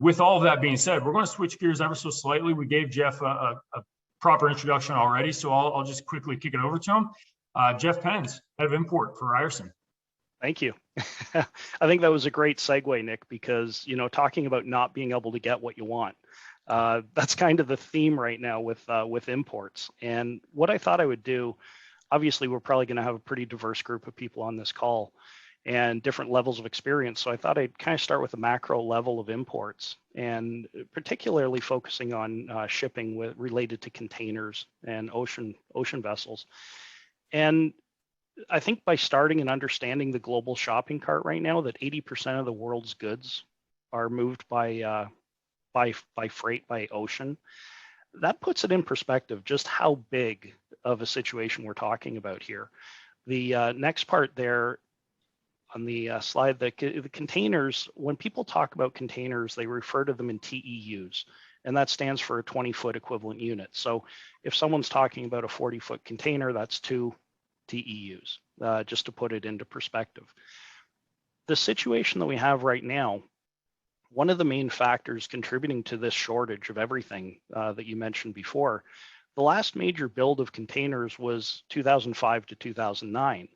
with all of that being said, we're going to switch gears ever so slightly. We gave Jeff a proper introduction already, so I'll just quickly kick it over to him. Jeff Penz, head of import for Ryerson. Thank you. I think that was a great segue, Nick, because, you know, talking about not being able to get what you want, that's kind of the theme right now with imports. And what I thought I would do, obviously, we're probably going to have a pretty diverse group of people on this call and different levels of experience. So I thought I'd kind of start with the macro level of imports, and particularly focusing on shipping related to containers and ocean vessels. And I think by starting and understanding the global shopping cart right now, that 80% of the world's goods are moved by freight, by ocean, that puts it in perspective just how big of a situation we're talking about here. The next part there on the slide, the containers, when people talk about containers, they refer to them in TEUs, and that stands for a 20-foot equivalent unit. So if someone's talking about a 40-foot container, that's 2 TEUs, just to put it into perspective. The situation that we have right now, one of the main factors contributing to this shortage of everything that you mentioned before, the last major build of containers was 2005 to 2009.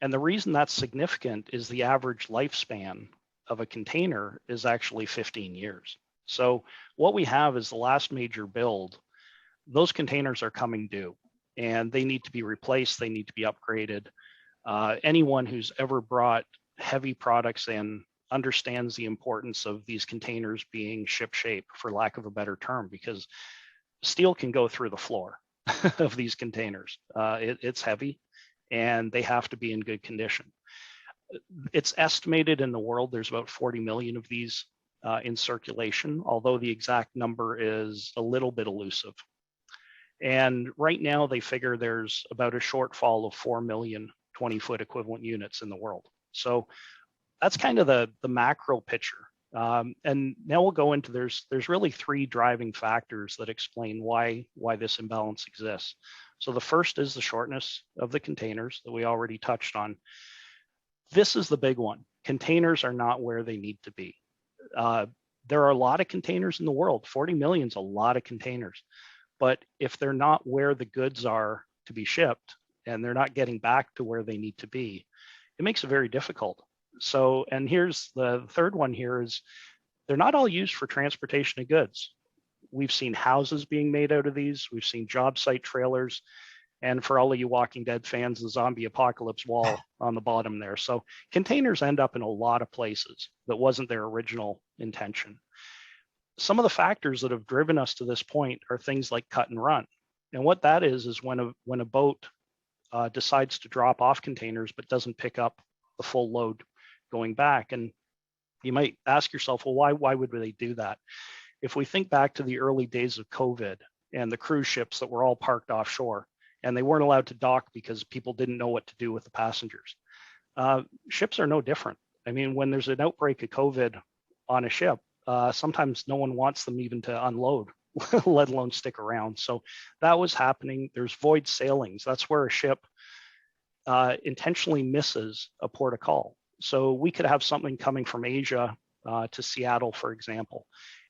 And the reason that's significant is the average lifespan of a container is actually 15 years. So what we have is the last major build. Those containers are coming due, and they need to be replaced. They need to be upgraded. Anyone who's ever brought heavy products in understands the importance of these containers being ship shape, for lack of a better term, because steel can go through the floor of these containers. It's heavy, and they have to be in good condition. It's estimated in the world there's about 40 million of these in circulation, although the exact number is a little bit elusive. And right now they figure there's about a shortfall of 4 million 20-foot equivalent units in the world. So that's kind of the macro picture. And now we'll go into, there's really 3 driving factors that explain why this imbalance exists. So the first is the shortness of the containers that we already touched on. This is the big one. Containers are not where they need to be. There are a lot of containers in the world. 40 million is a lot of containers. But if they're not where the goods are to be shipped, and they're not getting back to where they need to be, it makes it very difficult. So, and here's the third one here is they're not all used for transportation of goods. We've seen houses being made out of these. We've seen job site trailers. And for all of you Walking Dead fans, the zombie apocalypse wall on the bottom there. So containers end up in a lot of places that wasn't their original intention. Some of the factors that have driven us to this point are things like cut and run. And what that is when a boat decides to drop off containers but doesn't pick up the full load going back. And you might ask yourself, well, why would they do that? If we think back to the early days of COVID and the cruise ships that were all parked offshore and they weren't allowed to dock because people didn't know what to do with the passengers. Ships are no different. I mean, when there's an outbreak of COVID on a ship, sometimes no one wants them even to unload, let alone stick around. So that was happening. There's void sailings. That's where a ship intentionally misses a port of call. So we could have something coming from Asia to Seattle, for example.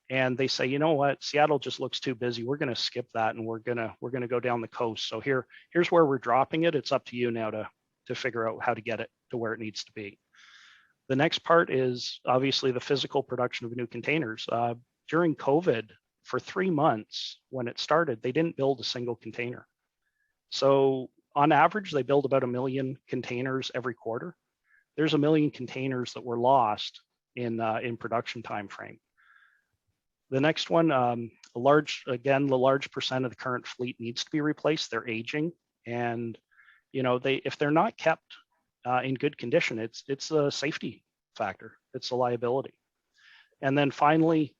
And they say, you know what, Seattle just looks too busy. We're going to skip that, and we're going to go down the coast. So here's where we're dropping it. It's up to you now to figure out how to get it to where it needs to be. The next part is obviously the physical production of new containers. During COVID, for 3 months when it started, they didn't build a single container. So on average, they build about 1 million containers every quarter. There's 1 million containers that were lost in production time frame. The next one, the large percent of the current fleet needs to be replaced. They're aging, and if they're not kept in good condition, it's a safety factor. It's a liability. And then finally,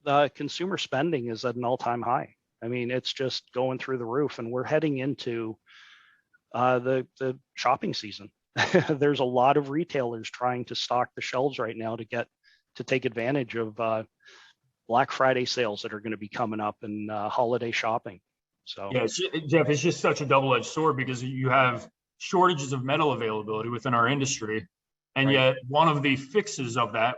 the consumer spending is at an all-time high. I mean, it's just going through the roof, and we're heading into the shopping season. There's a lot of retailers trying to stock the shelves right now to take advantage of Black Friday sales that are going to be coming up and holiday shopping. So yeah, Jeff, it's just such a double-edged sword because you have shortages of metal availability within our industry, and yet one of the fixes of that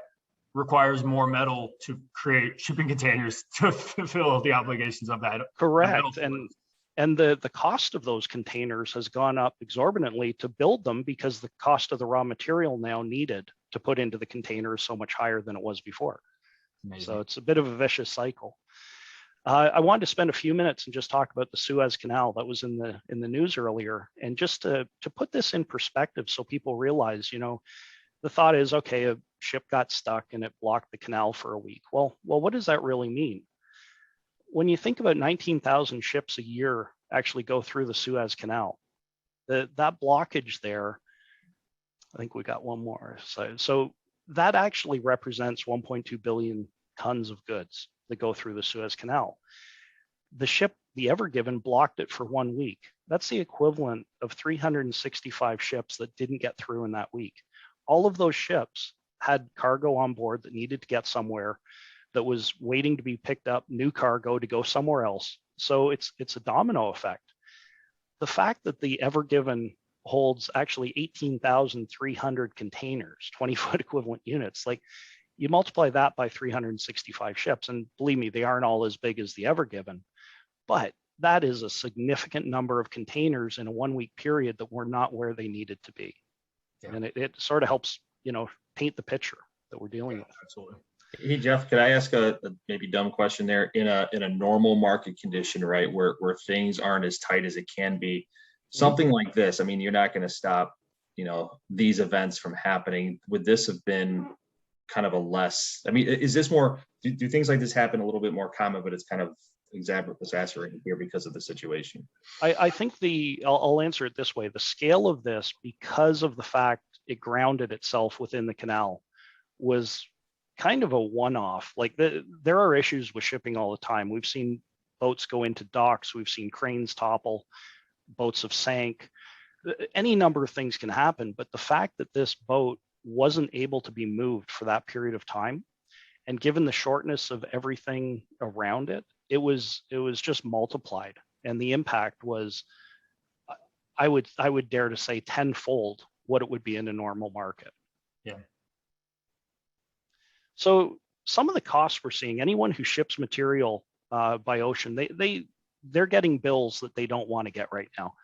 requires more metal to create shipping containers to fulfill the obligations of that. Correct. And the cost of those containers has gone up exorbitantly to build them because the cost of the raw material now needed to put into the container is so much higher than it was before. Amazing. So it's a bit of a vicious cycle. I wanted to spend a few minutes and just talk about the Suez Canal that was in the news earlier, and just to put this in perspective so people realize, the thought is, okay, a ship got stuck and it blocked the canal for a week. Well, what does that really mean? When you think about 19,000 ships a year actually go through the Suez Canal, that blockage there, I think we got one more. So that actually represents 1.2 billion tons of goods that go through the Suez Canal. The ship, the Ever Given, blocked it for 1 week. That's the equivalent of 365 ships that didn't get through in that week. All of those ships had cargo on board that needed to get somewhere, that was waiting to be picked up, new cargo to go somewhere else. So it's a domino effect. The fact that the Ever Given holds actually 18,300 containers, 20-foot equivalent units, like, you multiply that by 365 ships, and believe me, they aren't all as big as the Ever Given, but that is a significant number of containers in a 1 week period that were not where they needed to be. Yeah. And it sort of helps, paint the picture that we're dealing with. Absolutely. Hey, Jeff, could I ask a maybe dumb question there? In a normal market condition, right, where things aren't as tight as it can be, something like this, I mean, you're not going to stop, these events from happening. Would this have been kind of a less, I mean, is this more, do things like this happen a little bit more common, but it's kind of exacerbated here because of the situation? I think I'll answer it this way. The scale of this, because of the fact it grounded itself within the canal, was kind of a one-off. Like, there are issues with shipping all the time. We've seen boats go into docks. We've seen cranes topple. Boats have sank. Any number of things can happen. But the fact that this boat wasn't able to be moved for that period of time, and given the shortness of everything around it, it was just multiplied. And the impact was, I would dare to say, tenfold what it would be in a normal market. Yeah. So some of the costs we're seeing, anyone who ships material by ocean, they're getting bills that they don't want to get right now.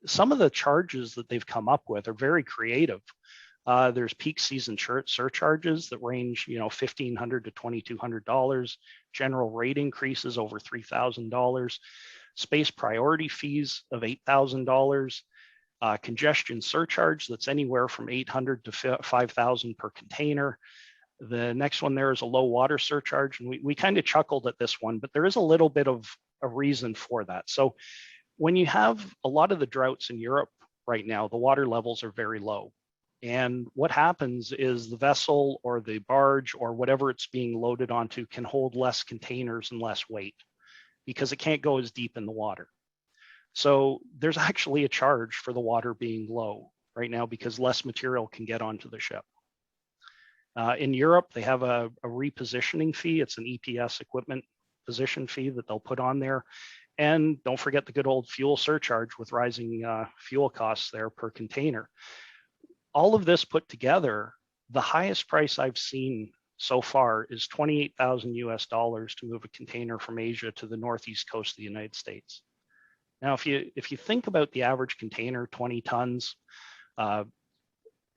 Some of the charges that they've come up with are very creative. There's peak season surcharges that range, $1,500 to $2,200. General rate increases over $3,000. Space priority fees of $8,000. Congestion surcharge that's anywhere from $800 to $5,000 per container. The next one there is a low water surcharge, and we kind of chuckled at this one, but there is a little bit of a reason for that. So when you have a lot of the droughts in Europe right now, the water levels are very low. And what happens is the vessel or the barge or whatever it's being loaded onto can hold less containers and less weight because it can't go as deep in the water. So there's actually a charge for the water being low right now because less material can get onto the ship. In Europe, they have a repositioning fee. It's an EPS, equipment position fee, that they'll put on there. And don't forget the good old fuel surcharge with rising fuel costs there per container. All of this put together, the highest price I've seen so far is $28,000 US to move a container from Asia to the northeast coast of the United States. Now, if you think about the average container, 20 tons,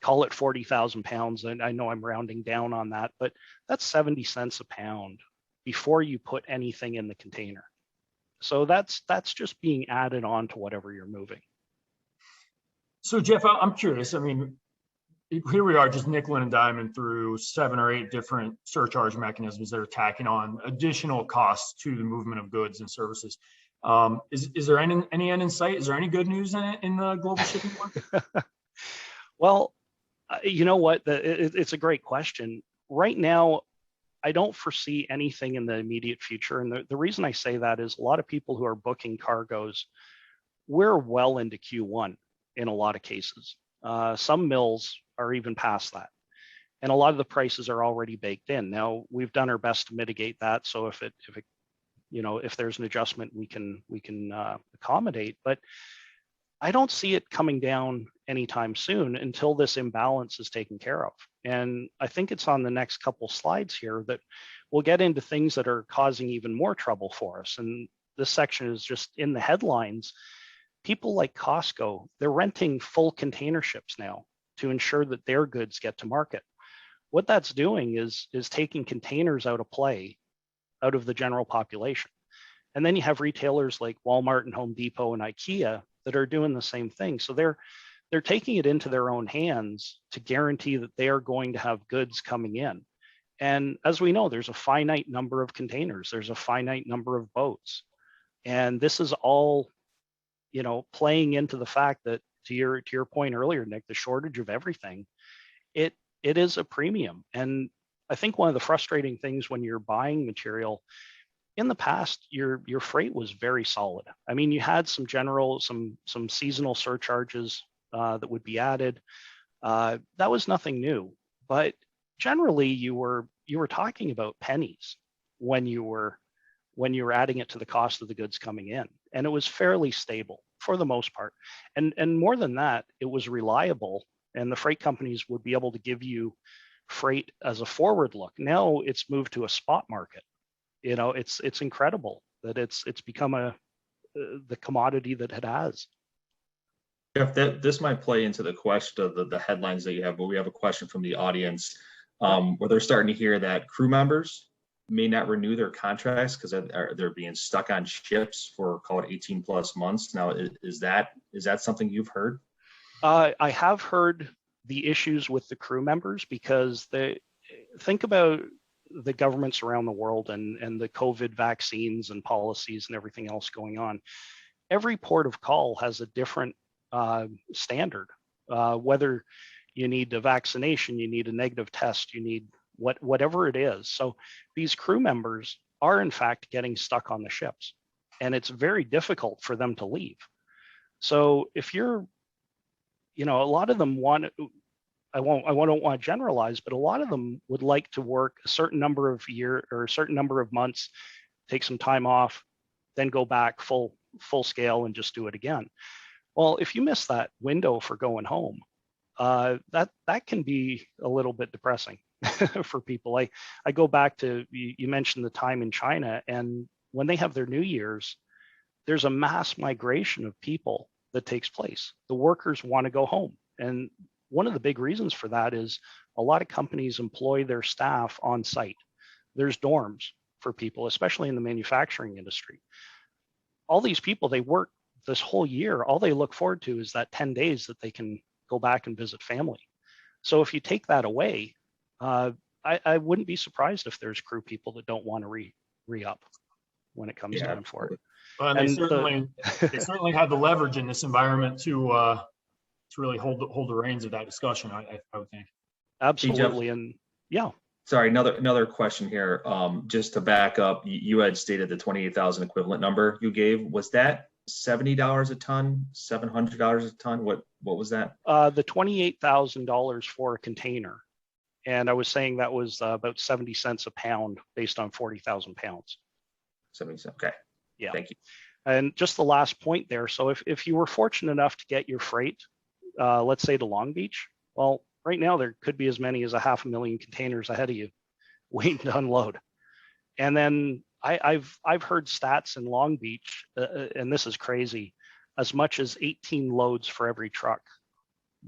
call it 40,000 pounds, and I know I'm rounding down on that, but that's 70 cents a pound before you put anything in the container. So that's just being added on to whatever you're moving. So Jeff, I'm curious. I mean, here we are just nickel and diming through 7 or 8 different surcharge mechanisms that are tacking on additional costs to the movement of goods and services. Is there any end in sight? Is there any good news in the global shipping market? Well, you know what? It's a great question. Right now, I don't foresee anything in the immediate future. And the reason I say that is a lot of people who are booking cargoes, we're well into Q1 in a lot of cases. Some mills are even past that. And a lot of the prices are already baked in. Now, we've done our best to mitigate that. So if there's an adjustment, we can accommodate. But I don't see it coming down anytime soon until this imbalance is taken care of. And I think it's on the next couple slides here that we'll get into things that are causing even more trouble for us. And this section is just in the headlines. People like Costco, they're renting full container ships now to ensure that their goods get to market. What that's doing is taking containers out of play, out of the general population. And then you have retailers like Walmart and Home Depot and IKEA that are doing the same thing. So they're taking it into their own hands to guarantee that they are going to have goods coming in. And as we know, there's a finite number of containers, there's a finite number of boats. And this is all, playing into the fact that to your point earlier, Nick, the shortage of everything, it is a premium. And I think one of the frustrating things when you're buying material, in the past, your freight was very solid. I mean, you had some seasonal surcharges that would be added. That was nothing new, but generally you were talking about pennies when you were adding it to the cost of the goods coming in, and it was fairly stable for the most part. And more than that, it was reliable, and the freight companies would be able to give you freight as a forward look. Now it's moved to a spot market. It's incredible that it's become the commodity that it has. Jeff, this might play into the question of the headlines that you have, but we have a question from the audience where they're starting to hear that crew members may not renew their contracts because they're being stuck on ships for, call it 18 plus months. Now, is that something you've heard? I have heard the issues with the crew members because think about the governments around the world and the COVID vaccines and policies and everything else going on. Every port of call has a different standard, whether you need a vaccination, you need a negative test, you need whatever it is. So these crew members are in fact getting stuck on the ships, and it's very difficult for them to leave. So if you're, a lot of them want, I don't want to generalize, but a lot of them would like to work a certain number of years or a certain number of months, take some time off, then go back full scale and just do it again. Well, if you miss that window for going home, that can be a little bit depressing for people. I go back to, you mentioned the time in China, and when they have their New Year's, there's a mass migration of people that takes place. The workers want to go home. And one of the big reasons for that is a lot of companies employ their staff on site. There's dorms for people, especially in the manufacturing industry. All these people, they work this whole year. All they look forward to is that 10 days that they can go back and visit family. So if you take that away, I wouldn't be surprised if there's crew people that don't want to re-up when it comes time for it. Well, and they certainly have the leverage in this environment to really hold the reins of that discussion, I would think. Absolutely. And yeah. Sorry, another question here. Just to back up, you had stated the 28,000 equivalent number you gave. Was that $70 a ton, $700 a ton? What was that? The $28,000 for a container. And I was saying that was about 70 cents a pound based on 40,000 pounds. 70 cents. Okay. Yeah. Thank you. And just the last point there. So if you were fortunate enough to get your freight, let's say to Long Beach, well, right now there could be as many as 500,000 containers ahead of you waiting to unload. And then I've heard stats in Long Beach, and this is crazy, as much as 18 loads for every truck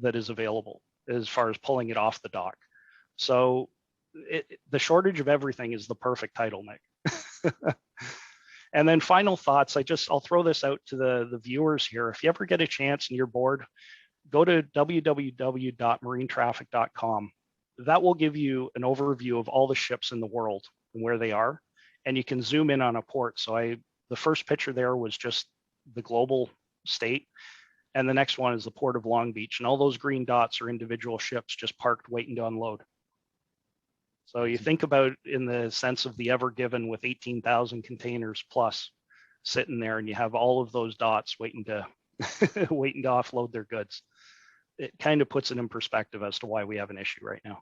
that is available as far as pulling it off the dock. So the shortage of everything is the perfect title, Nick. And then final thoughts, I'll throw this out to the viewers here. If you ever get a chance and you're bored, go to www.marinetraffic.com. That will give you an overview of all the ships in the world and where they are. And you can zoom in on a port. So the first picture there was just the global state. And the next one is the port of Long Beach. And all those green dots are individual ships just parked waiting to unload. So you think about in the sense of the Ever Given with 18,000 containers plus sitting there, and you have all of those dots waiting to waiting to offload their goods. It kind of puts it in perspective as to why we have an issue right now.